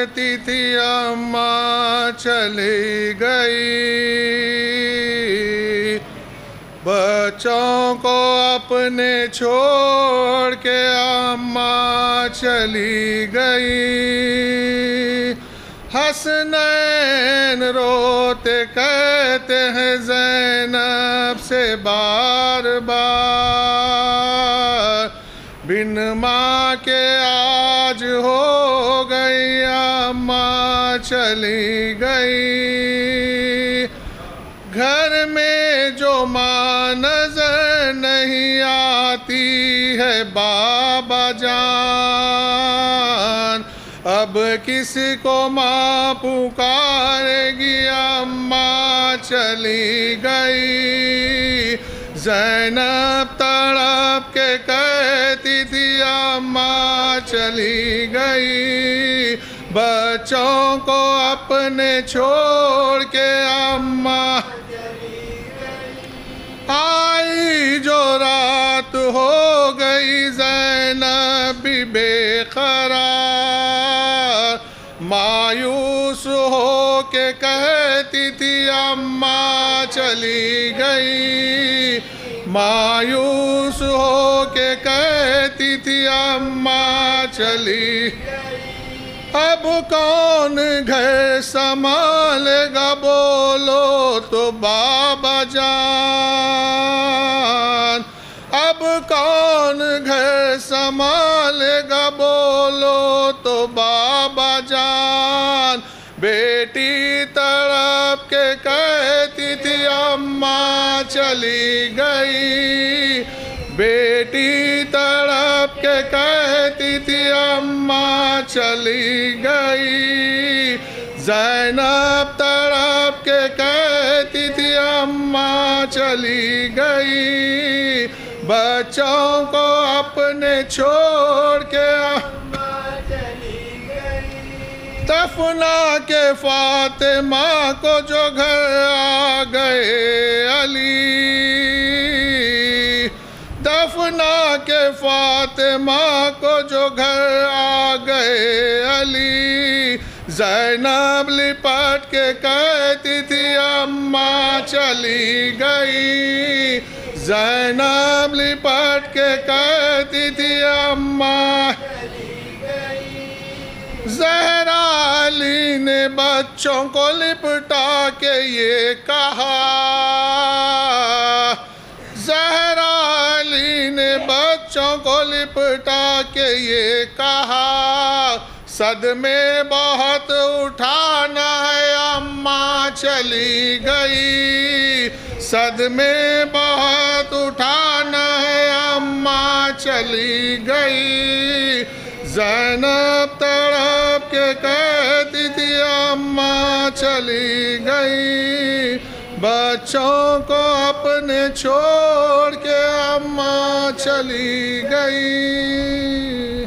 कहती थी अम्मा चली गई। बच्चों को अपने छोड़ के अम्मा चली गई। हसनैन रोते कहते हैं ज़ैनब से बार बार, बिन माँ के आज हो गई अम्मा चली गई। घर में जो माँ नजर नहीं आती है बाबा जान, अब किसी को माँ पुकारेगी अम्मा चली गई। ज़ैनब तड़प के कहती थी अम्मा चली गई। बच्चों को अपने छोड़ के अम्मा आई जो रात हो गई ज़ैनब भी बेकरार। मायूस हो के कहती थी अम्मा चली गई। मायूस हो के कहती थी अम्मा चली। अब कौन घर संभालेगा बोलो तो बाबा जान। अब कौन घर संभालेगा बोलो तो बाबा जान। बेटी तड़प के कहती थी अम्मा चली गई। बेटी तड़प के कहती थी अम्मा चली गई। ज़ैनब तड़प के कहती थी अम्मा चली गई। बच्चों को अपने छोड़ के अम्मा चली गई। दफना के फातिमा को जो घर आ गए अली। दफना के फातिमा को जो घर आ गए अली। ज़ैनब लिपट के कहती थी अम्मा चली गई। ज़ैनब लिपट के कहती थी अम्मा चली गई। ज़हरा अली ने बच्चों को लिपटा के ये कहा। ज़हरा अली ने बच्चों को लिपटा के ये कहा। सदमे बहुत उठाना है अम्मा चली गई। सदमे बहुत उठाना है अम्मा चली गई। ज़ैनब तड़प के कहती थी अम्मा चली गई। बच्चों को अपने छोड़ के अम्मा चली गई।